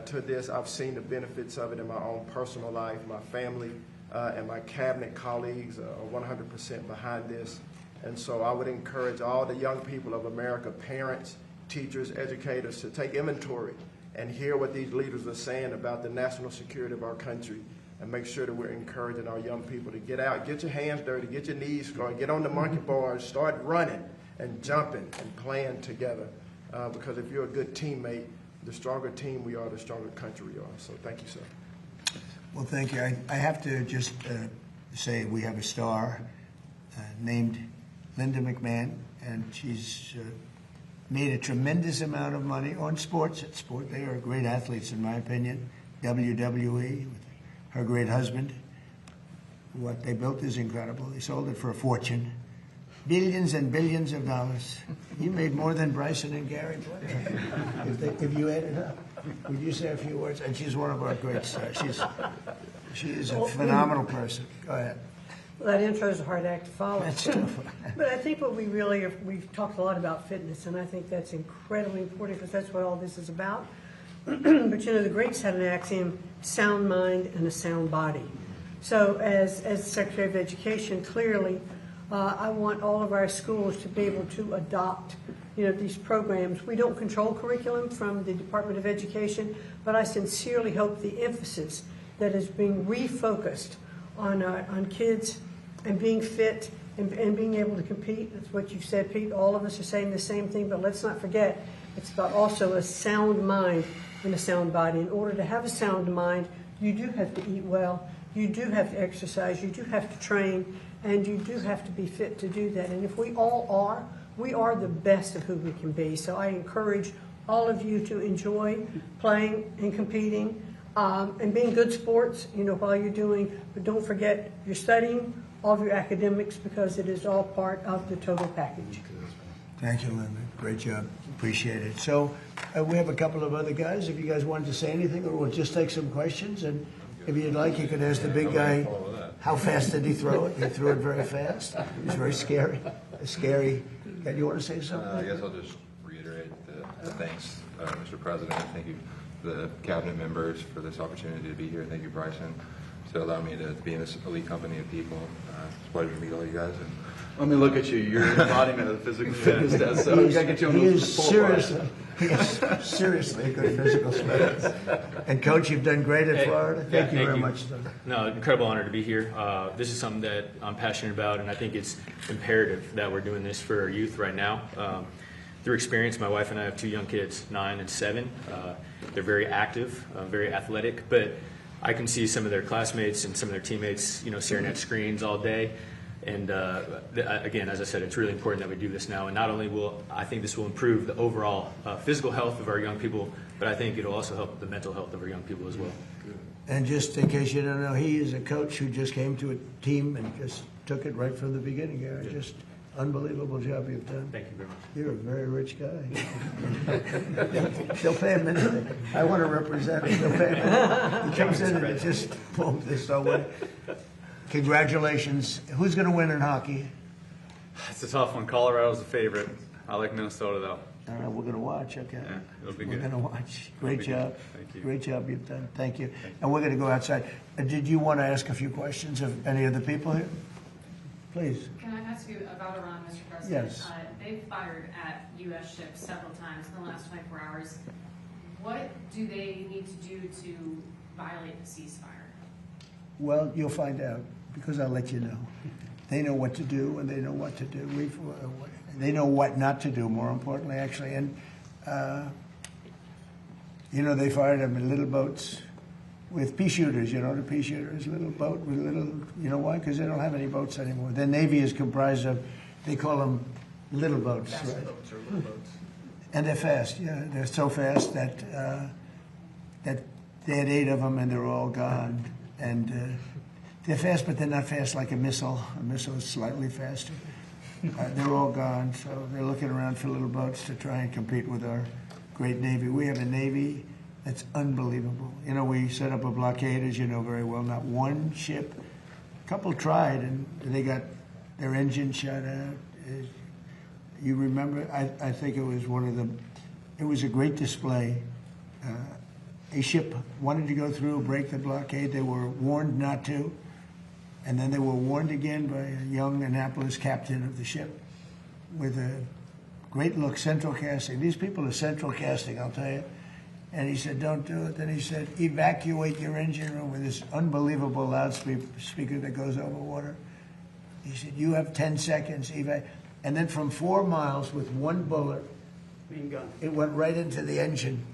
to this. I've seen the benefits of it in my own personal life. My family and my cabinet colleagues are 100% behind this. And so I would encourage all the young people of America, parents, teachers, educators, to take inventory and hear what these leaders are saying about the national security of our country, and make sure that we're encouraging our young people to get out, get your hands dirty, get your knees going, get on the monkey bars, start running and jumping and playing together. Because if you're a good teammate, the stronger team we are, the stronger country we are. So thank you, sir. Well, thank you. I have to just say we have a star named Linda McMahon, and she's made a tremendous amount of money on sports. At sport, they are great athletes, in my opinion. WWE, with her great husband. What they built is incredible. They sold it for a fortune. Billions and billions of dollars. You made more than Bryson and Gary played. If you add it up. Would you say a few words? And she's one of our great stars. She is a phenomenal person. Go ahead. Well, that intro is a hard act to follow. That's tough. But I think what we've talked a lot about fitness, and I think that's incredibly important because that's what all this is about. But the Greeks had an axiom: sound mind and a sound body. So as Secretary of Education, clearly, I want all of our schools to be able to adopt these programs. We don't control curriculum from the Department of Education, but I sincerely hope the emphasis that is being refocused on kids and being fit and being able to compete. That's what you said, Pete. All of us are saying the same thing, but let's not forget, it's about also a sound mind and a sound body. In order to have a sound mind, you do have to eat well, you do have to exercise, you do have to train, and you do have to be fit to do that. And if we all are, we are the best of who we can be. So I encourage all of you to enjoy playing and competing and being good sports, while you're doing, but don't forget you're studying, all of your academics, because it is all part of the total package. Thank you, Linda. Great job. Appreciate it. So we have a couple of other guys. If you guys wanted to say anything, or we'll just take some questions. And if you'd like, you could ask the big guy, how fast did he throw it? He threw it very fast. It was very scary. Scary. Do you want to say something? I guess I'll just reiterate the thanks, Mr. President. Thank you, the cabinet members, for this opportunity to be here. Thank you, Bryson, to allow me to be in this elite company of people. It's a pleasure to meet all you guys. And Let me look at you. You're an embodiment of the physical fitness test, so I got to get you on those pull bars. He is seriously a good physical specialist. And Coach, you've done great at Florida. Thank you very much. No, incredible honor to be here. This is something that I'm passionate about, and I think it's imperative that we're doing this for our youth right now. Through experience, my wife and I have two young kids, 9 and 7. They're very active, very athletic, but I can see some of their classmates and some of their teammates, staring at screens all day. And again, as I said, it's really important that we do this now. And not only I think this will improve the overall physical health of our young people, but I think it'll also help the mental health of our young people as well. And just in case you don't know, he is a coach who just came to a team and just took it right from the beginning, Gary. Just unbelievable job you've done. Thank you very much. You're a very rich guy. She'll pay him anything. I want to represent him. She'll pay him anything. He comes in and it just boom, this way. Congratulations. Who's going to win in hockey? It's a tough one. Colorado's the favorite. I like Minnesota, though. All right, we're going to watch, okay? Yeah, it'll be We're good. going to watch. Great job. Thank you. Great job you've done. Thank you. And we're going to go outside. Did you want to ask a few questions of any of the people here? Please. Can I ask you about Iran, Mr. President? Yes. They've fired at U.S. ships several times in the last 24 hours. What do they need to do to violate the ceasefire? Well, you'll find out, because I'll let you know. They know what to do, and they know what to do. They know what not to do, more importantly, actually. And, they fired them in little boats with pea shooters, the pea shooters, little boat with little, why? Because they don't have any boats anymore. Their Navy is comprised of, they call them little boats. Fast right? boats or little boats. And they're fast, yeah. They're so fast that they had 8 of them and they're all gone. And they're fast, but they're not fast like a missile. A missile is slightly faster. They're all gone, so they're looking around for little boats to try and compete with our great Navy. We have a Navy that's unbelievable. We set up a blockade, as you know very well. Not one ship. A couple tried, and they got their engine shut out. you remember, I think it was it was a great display. A ship wanted to go through, break the blockade. They were warned not to. And then they were warned again by a young Annapolis captain of the ship with a great look, central casting. These people are central casting, I'll tell you. And he said, don't do it. Then he said, evacuate your engine room with this unbelievable loudspeaker that goes over water. He said, you have 10 seconds. And then from 4 miles with one bullet, it went right into the engine.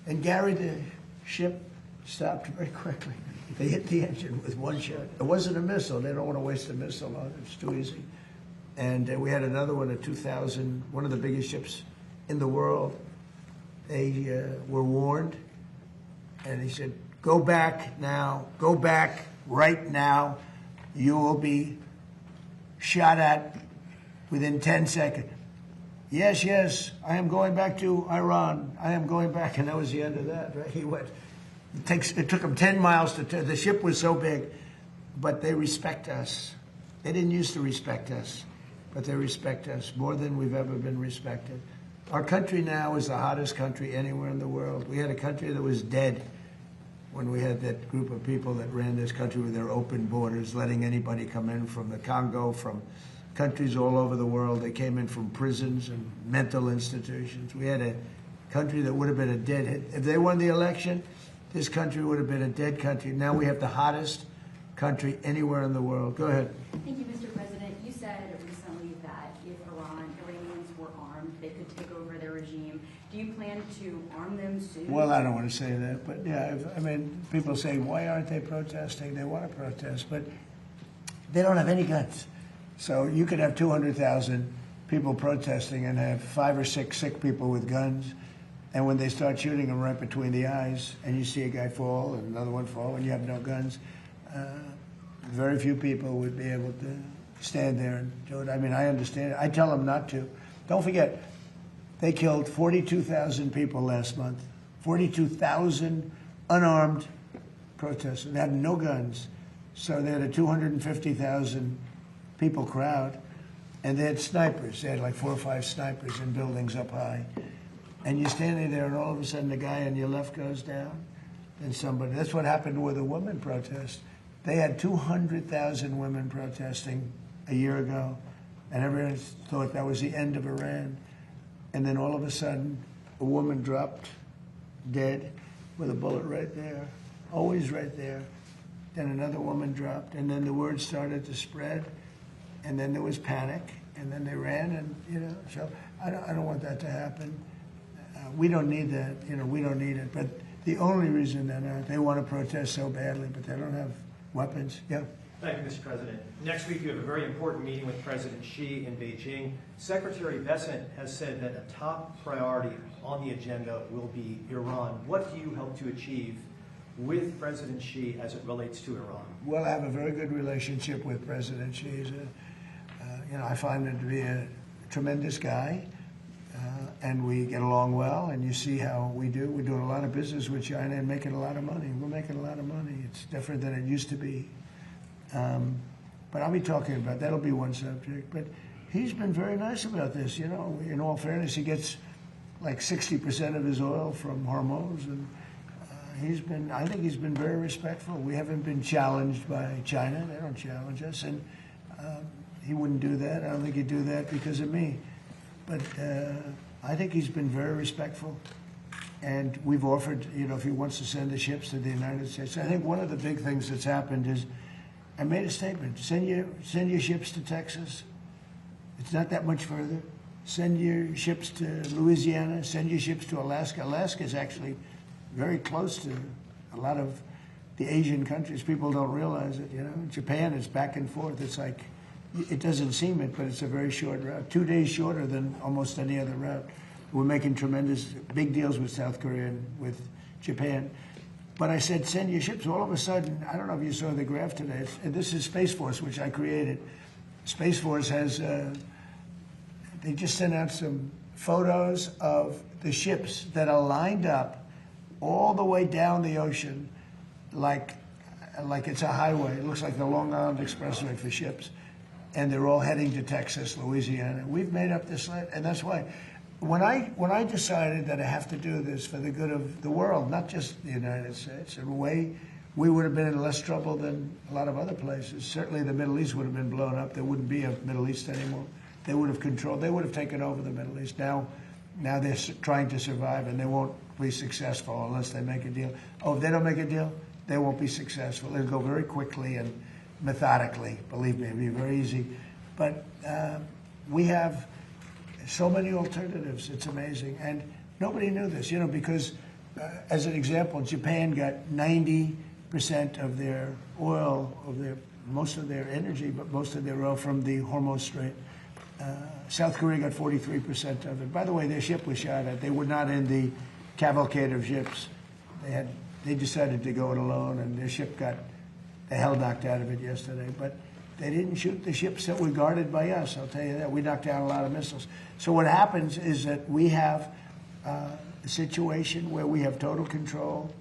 And Gary, the ship stopped very quickly. They hit the engine with one shot. It wasn't a missile. They don't want to waste a missile on it. It's too easy. And we had another one at 2000, one of the biggest ships in the world. They were warned, and he said, go back now. Go back right now. You will be shot at within 10 seconds. Yes, yes, I am going back to Iran. I am going back. And that was the end of that, right? He went. It took him 10 miles to turn. The ship was so big, but they respect us. They didn't used to respect us, but they respect us more than we've ever been respected. Our country now is the hottest country anywhere in the world. We had a country that was dead when we had that group of people that ran this country with their open borders, letting anybody come in from the Congo, from countries all over the world. They came in from prisons and mental institutions. We had a country that would have been a dead. If they won the election, this country would have been a dead country. Now we have the hottest country anywhere in the world. Go ahead. Thank you, Mr. President. You said recently that if Iranians were armed, they could take over their regime. Do you plan to arm them soon? Well, I don't want to say that, but yeah, I mean, people say, why aren't they protesting? They want to protest, but they don't have any guns. So you could have 200,000 people protesting and have 5 or 6 sick people with guns. And when they start shooting them right between the eyes, and you see a guy fall and another one fall, and you have no guns, very few people would be able to stand there and do it. I mean, I understand it. I tell them not to. Don't forget, they killed 42,000 people last month. 42,000 unarmed protesters. They had no guns. So they had a 250,000 people crowd, and they had snipers. They had like 4 or 5 snipers in buildings up high. And you're standing there, and all of a sudden the guy on your left goes down, and somebody. That's what happened with the women protest. They had 200,000 women protesting a year ago, and everyone thought that was the end of Iran. And then all of a sudden, a woman dropped dead with a bullet right there, always right there. Then another woman dropped, and then the word started to spread, and then there was panic, and then they ran, and so I don't want that to happen. We don't need that, we don't need it. But the only reason that they want to protest so badly, but they don't have weapons. Yeah. Thank you, Mr. President. Next week, you have a very important meeting with President Xi in Beijing. Secretary Bessent has said that a top priority on the agenda will be Iran. What do you hope to achieve with President Xi as it relates to Iran? Well, I have a very good relationship with President Xi. He's I find him to be a tremendous guy. And we get along well, and you see how we do. We're doing a lot of business with China and making a lot of money. We're making a lot of money. It's different than it used to be. But I'll be talking about, that'll be one subject. But he's been very nice about this, In all fairness, he gets like 60% of his oil from Hormuz, and I think he's been very respectful. We haven't been challenged by China. They don't challenge us, and he wouldn't do that. I don't think he'd do that because of me. But I think he's been very respectful, and we've offered, if he wants to send the ships to the United States. I think one of the big things that's happened is I made a statement: send your ships to Texas. It's not that much further. Send your ships to Louisiana. Send your ships to Alaska. Alaska is actually very close to a lot of the Asian countries. People don't realize it. Japan is back and forth. It's like, it doesn't seem it, but it's a very short route, 2 days shorter than almost any other route. We're making tremendous, big deals with South Korea and with Japan. But I said, send your ships. All of a sudden, I don't know if you saw the graph today, and this is Space Force, which I created. Space Force has, they just sent out some photos of the ships that are lined up all the way down the ocean like it's a highway. It looks like the Long Island Expressway for ships. and they're all heading to Texas, Louisiana. We've made up this list, and that's why. When I decided that I have to do this for the good of the world, not just the United States, in a way, we would have been in less trouble than a lot of other places. Certainly the Middle East would have been blown up. There wouldn't be a Middle East anymore. They would have taken over the Middle East. Now they're trying to survive, and they won't be successful unless they make a deal. Oh, if they don't make a deal, they won't be successful. They'll go very quickly and methodically. Believe me, it'll be very easy. But we have so many alternatives. It's amazing. And nobody knew this, because as an example, Japan got 90% of their oil, most of their energy, but most of their oil from the Hormuz Strait. South Korea got 43% of it. By the way, their ship was shot at. They were not in the cavalcade of ships. They decided to go it alone, and their ship got the hell knocked out of it yesterday. But they didn't shoot the ships that were guarded by us, I'll tell you that. We knocked down a lot of missiles. So what happens is that we have a situation where we have total control.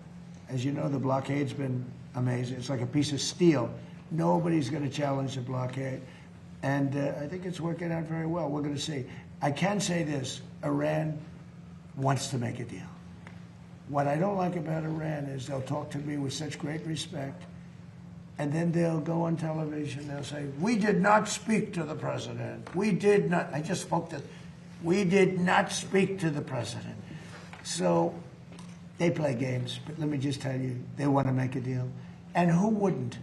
As you know, the blockade's been amazing. It's like a piece of steel. Nobody's going to challenge the blockade. And I think it's working out very well. We're going to see. I can say this. Iran wants to make a deal. What I don't like about Iran is they'll talk to me with such great respect, and then they'll go on television. They'll say, "We did not speak to the president. We did not." I just spoke to. We did not speak to the president. So they play games. But let me just tell you, they want to make a deal. And who wouldn't?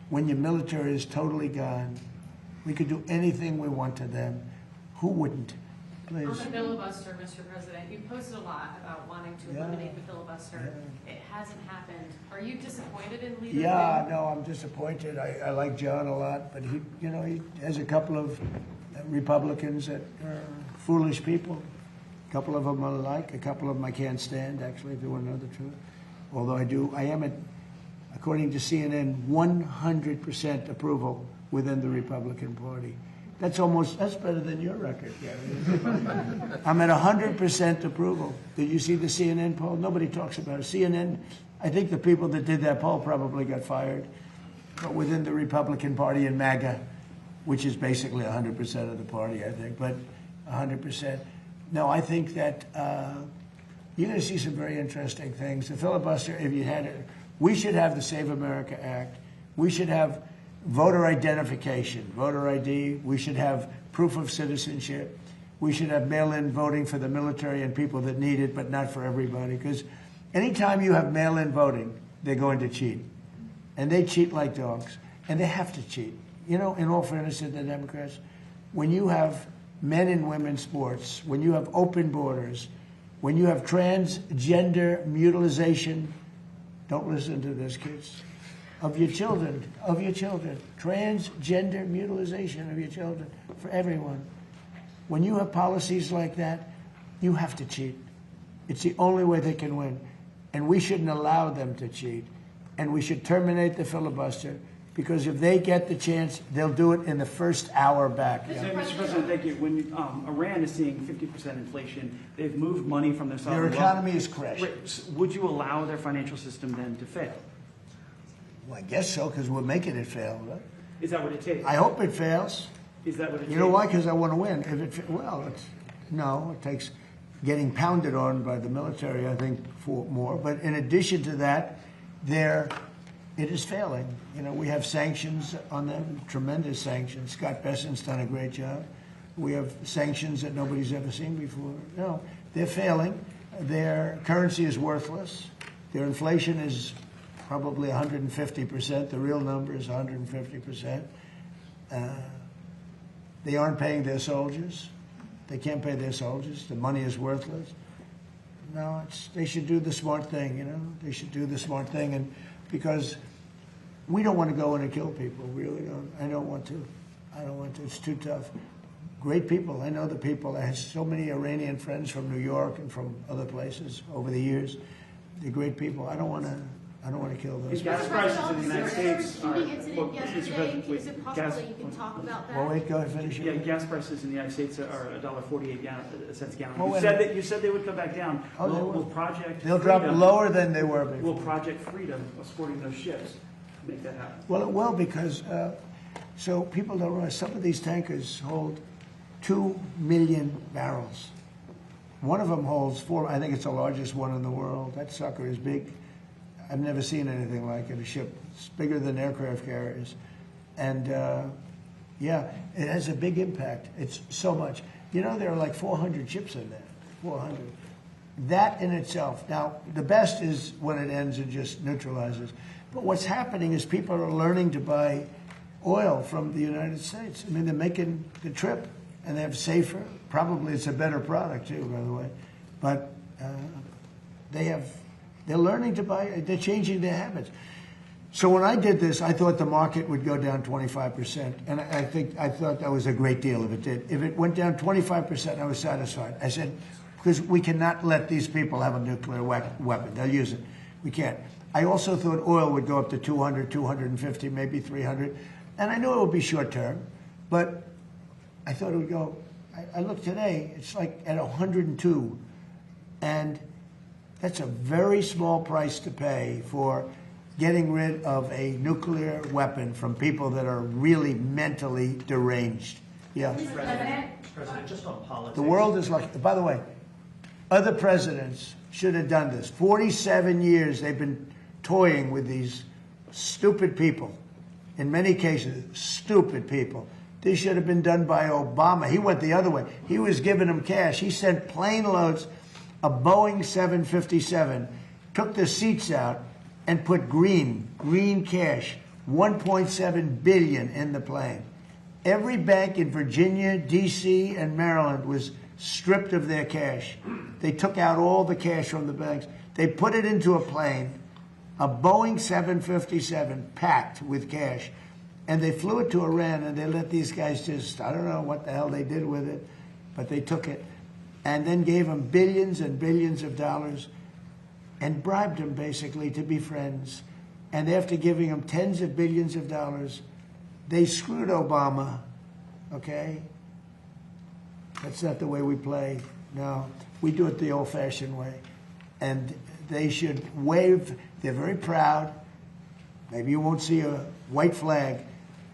When your military is totally gone, we could do anything we want to them. Who wouldn't? Please. On the filibuster, Mr. President, you posted a lot about wanting to eliminate the filibuster. It hasn't happened. Are you disappointed in leadership? Yeah, no, I'm disappointed. I like John a lot, but he has a couple of Republicans that are foolish people. A couple of them I like. A couple of them I can't stand, actually, if you want to know the truth. Although I am, according to CNN, 100% approval within the Republican Party. That's better than your record, Gary. I'm at 100% approval. Did you see the CNN poll? Nobody talks about it. CNN, I think the people that did that poll probably got fired. But within the Republican Party in MAGA, which is basically 100% of the party, I think, but 100%. No, I think that you're going to see some very interesting things. The filibuster, if you had it, we should have the Save America Act. We should have voter identification, voter ID. We should have proof of citizenship. We should have mail-in voting for the military and people that need it, but not for everybody. Because anytime you have mail-in voting, they're going to cheat. And they cheat like dogs. And they have to cheat. In all fairness to the Democrats, when you have men and women's sports, when you have open borders, when you have transgender mutilization, don't listen to this, kids, of your children, transgender mutilization of your children for everyone. When you have policies like that, you have to cheat. It's the only way they can win. And we shouldn't allow them to cheat. And we should terminate the filibuster, because if they get the chance, they'll do it in the first hour back. Mr. President, thank you. When Iran is seeing 50% inflation, they've moved money from their sovereign Their economy is crashing. Would you allow their financial system then to fail? Well, I guess so, because we're making it fail, right? Is that what it takes? I hope it fails. Is that what it takes? You know why? Because I want to win. It takes getting pounded on by the military, I think, for more. But in addition to that, it is failing. We have sanctions on them, tremendous sanctions. Scott Besant's done a great job. We have sanctions that nobody's ever seen before. No, they're failing. Their currency is worthless. Their inflation is probably 150%. The real number is 150%. They aren't paying their soldiers. They can't pay their soldiers. The money is worthless. No, they should do the smart thing, They should do the smart thing. And because we don't want to go in and kill people, really don't. I don't want to. It's too tough. Great people. I know the people. I have so many Iranian friends from New York and from other places over the years. They're great people. I don't want to kill those people. Gas prices in the United States are... incident yesterday. Is it possible that you can talk about that? Well, wait, go ahead, finish it. Yeah, gas prices in the United States are $1.48 cents a gallon. Well, You said they would come back down. Will Project They'll Freedom, drop lower than they were before. Will Project Freedom, supporting those ships, make that happen? Well, it will, because So people don't realize some of these tankers hold 2 million barrels. One of them holds 4, I think it's the largest one in the world. That sucker is big. I've never seen anything like it, a ship. It's bigger than aircraft carriers. And yeah, it has a big impact. It's so much. You know, there are like 400 ships in there, 400. That in itself. Now, the best is when it ends and just neutralizes. But what's happening is people are learning to buy oil from the United States. I mean, they're making the trip, and they have safer. Probably it's a better product too, by the way. But they're learning to buy. They're changing their habits. So when I did this, I thought the market would go down 25%, and I thought that was a great deal if it did. If it went down 25%, I was satisfied. I said, because we cannot let these people have a nuclear weapon. They'll use it. We can't. I also thought oil would go up to 200, 250, maybe 300, and I knew it would be short term, but I thought it would go. I looked today; it's like at 102, and that's a very small price to pay for getting rid of a nuclear weapon from people that are really mentally deranged. Yeah. President, just on politics. The world is lucky. By the way, other presidents should have done this. 47 years they've been toying with these stupid people. In many cases, stupid people. This should have been done by Obama. He went the other way. He was giving them cash. He sent plane loads of Boeing 757, took the seats out, and put green cash, $1.7 billion in the plane. Every bank in Virginia, D.C., and Maryland was stripped of their cash. They took out all the cash from the banks. They put it into a plane, a Boeing 757 packed with cash, and they flew it to Iran, and they let these guys just, I don't know what the hell they did with it, but they took it and then gave them billions and billions of dollars and bribed them basically to be friends. And after giving them tens of billions of dollars, they screwed Obama, okay? That's not the way we play. No, we do it the old-fashioned way. And they should wave. They're very proud. Maybe you won't see a white flag,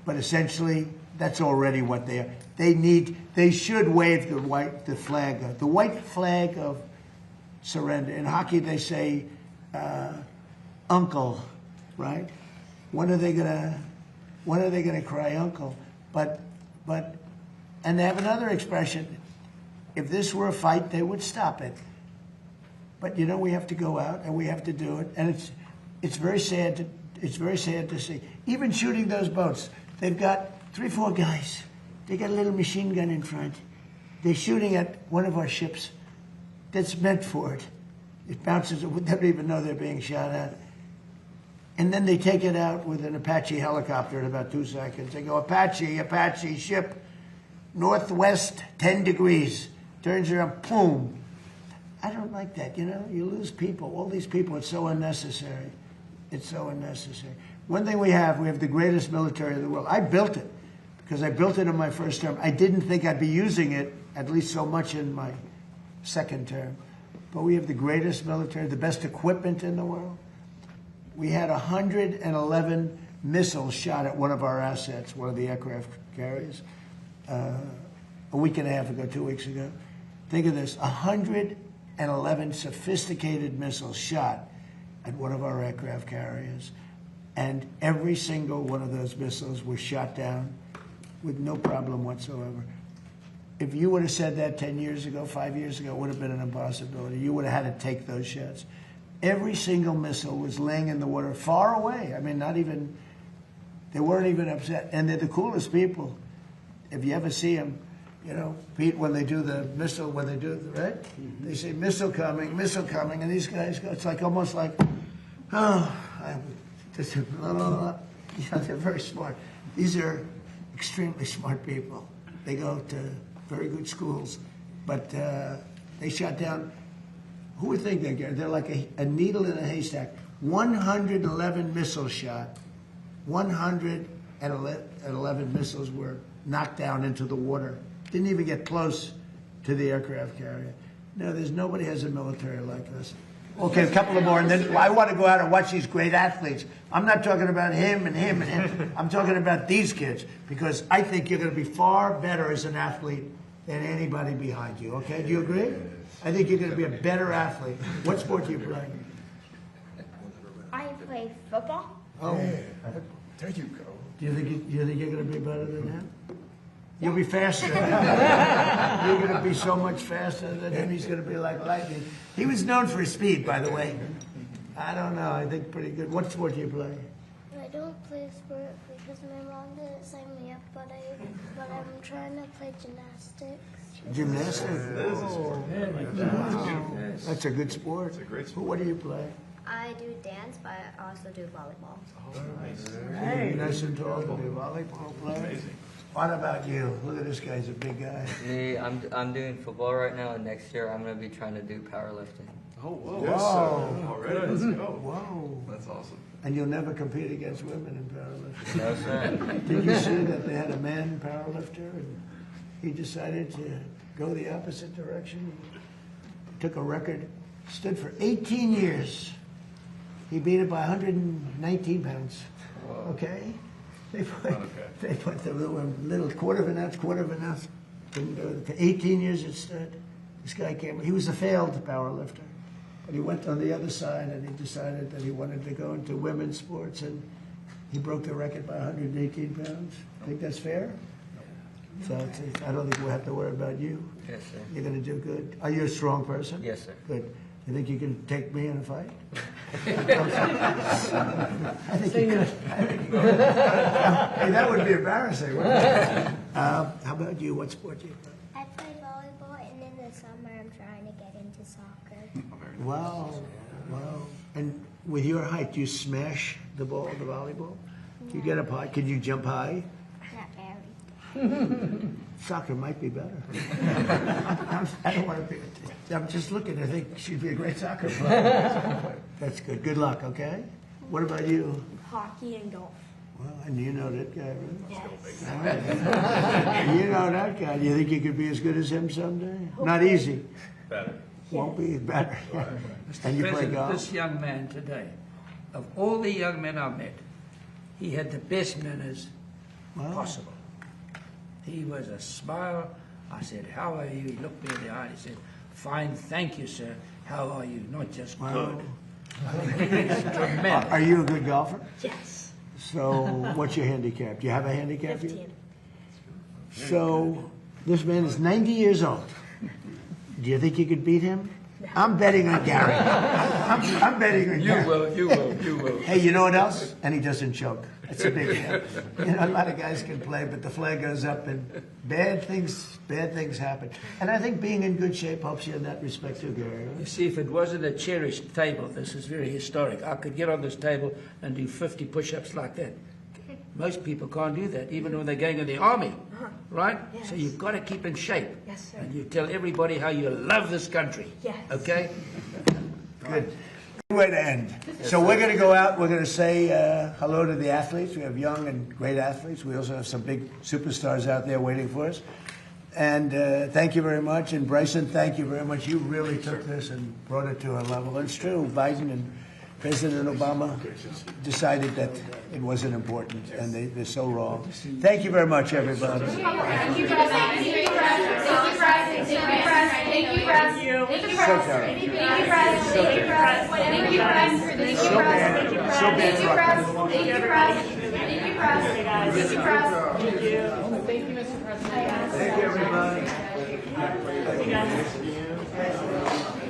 but essentially that's already what they are. They should wave the white flag of surrender. In hockey, they say, "Uncle," right? When are they gonna cry, "Uncle"? But, and they have another expression. If this were a fight, they would stop it. But you know, we have to go out and we have to do it, and it's very sad. It's very sad to see. Even shooting those boats, they've got 3, 4 guys. They got a little machine gun in front. They're shooting at one of our ships that's meant for it. It bounces. They don't even know they're being shot at. And then they take it out with an Apache helicopter in about 2 seconds. They go, Apache ship, northwest 10 degrees. Turns around, boom. I don't like that, you know? You lose people. All these people, it's so unnecessary. It's so unnecessary. One thing we have the greatest military in the world. I built it because I built it in my first term. I didn't think I'd be using it, at least so much in my second term. But we have the greatest military, the best equipment in the world. We had 111 missiles shot at one of our assets, one of the aircraft carriers, a week and a half ago, 2 weeks ago. Think of this, 111 sophisticated missiles shot at one of our aircraft carriers. And every single one of those missiles was shot down with no problem whatsoever. If you would have said that 10 years ago, 5 years ago, it would have been an impossibility. You would have had to take those shots. Every single missile was laying in the water far away. I mean, they weren't even upset. And they're the coolest people. If you ever see them, you know, Pete, when they do the missile, right? Mm-hmm. They say, missile coming, and these guys go, it's like almost like, you know, they're very smart. These are extremely smart people. They go to very good schools, but they shot down, who would think they're like a needle in a haystack. 111 missiles shot. 111 missiles were knocked down into the water. Didn't even get close to the aircraft carrier. No, nobody has a military like us. Okay, a couple of more, and then I want to go out and watch these great athletes. I'm not talking about him and him and him. I'm talking about these kids, because I think you're going to be far better as an athlete than anybody behind you, okay? Do you agree? I think you're going to be a better athlete. What sport do you play? I play football. Oh, there you go. Do you think you're going to be better than him? You'll be faster. You're going to be so much faster than him. He's going to be like lightning. He was known for his speed, by the way. I don't know. I think pretty good. What sport do you play? I don't play sport because my mom didn't sign me up, but I'm trying to play gymnastics. Gymnastics? Oh, wow. That's a good sport. It's a great sport. What do you play? I do dance, but I also do volleyball. Oh, nice. Hey. Nice and tall to be a volleyball player. Amazing. What about you? Look at this guy. He's a big guy. Me, I'm doing football right now, and next year I'm going to be trying to do powerlifting. Oh, whoa. Yes, All right, let's go. Whoa. That's awesome. And you'll never compete against women in powerlifting? No, sir. Did you see that they had a man powerlifter, and he decided to go the opposite direction? He took a record, stood for 18 years. He beat it by 119 pounds. Okay? They put the little quarter of an ounce. Didn't do it. For 18 years it stood. This guy came. He was a failed powerlifter, but he went on the other side and he decided that he wanted to go into women's sports, and he broke the record by 118 pounds. Think that's fair? So I don't think we'll have to worry about you. Yes, sir. You're going to do good. Are you a strong person? Yes, sir. Good. You think you can take me in a fight? I think you could. Hey, that would be embarrassing, wouldn't it? How about you? What sport do you play? I play volleyball, and in the summer I'm trying to get into soccer. Wow. And with your height, do you smash the ball, the volleyball? Do you get up high? Can you jump high? Not very. Soccer might be better. I don't want to be. I'm just looking. I think she'd be a great soccer player. That's good. Good luck, okay? What about you? Hockey and golf. Well, and you know that guy, right? Yes. All right. You know that guy. Do you think you could be as good as him someday? Not easy. Better. Won't be better. And you play President, golf? this young man today, of all the young men I met, he had the best manners possible. He was a smile. I said, how are you? He looked me in the eye and he said, fine, thank you, sir. How are you? Not just good. I think he's tremendous. Are you a good golfer? Yes. So what's your handicap? Do you have a handicap? 15. So this man is 90 years old. Do you think you could beat him? I'm betting on Gary. I'm betting on Gary. You will. Hey, you know what else? And he doesn't choke. That's a big deal. You know, a lot of guys can play, but the flag goes up and bad things happen. And I think being in good shape helps you in that respect too, Gary. You see, if it wasn't a cherished table, this is very historic. I could get on this table and do 50 push-ups like that. Most people can't do that, even when they're going in the army, right? Yes. So you've got to keep in shape. Yes, sir. And you tell everybody how you love this country. Yes. Okay? Good. Good way to end. So we're going to go out. We're going to say hello to the athletes. We have young and great athletes. We also have some big superstars out there waiting for us. And thank you very much. And Bryson, thank you very much. You really took this and brought it to a level. And it's true. Biden and President Obama decided that it wasn't important, and they're so wrong. Thank you very much, everybody. Thank you, President. Thank you, President. Thank you, President. Thank you, President. Thank you, President. Thank you, President. Thank you, President. Thank you, President. Thank you, President. Thank you, President. So bad. Thank you, President. Thank you, President. Thank you, President. Thank you, President. Thank you. Thank you, Mr. President. Thank you, everybody. Thank you, guys. Thank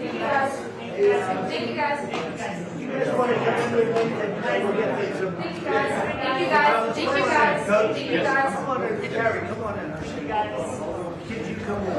you, guys. Thank you, guys. You guys want to come in with me? We'll get some. Thank you, guys. Thank you, guys. Thank you, guys. Thank you, guys. Come on in, Gary. Come on in. Thank you, guys. Kids, you come in.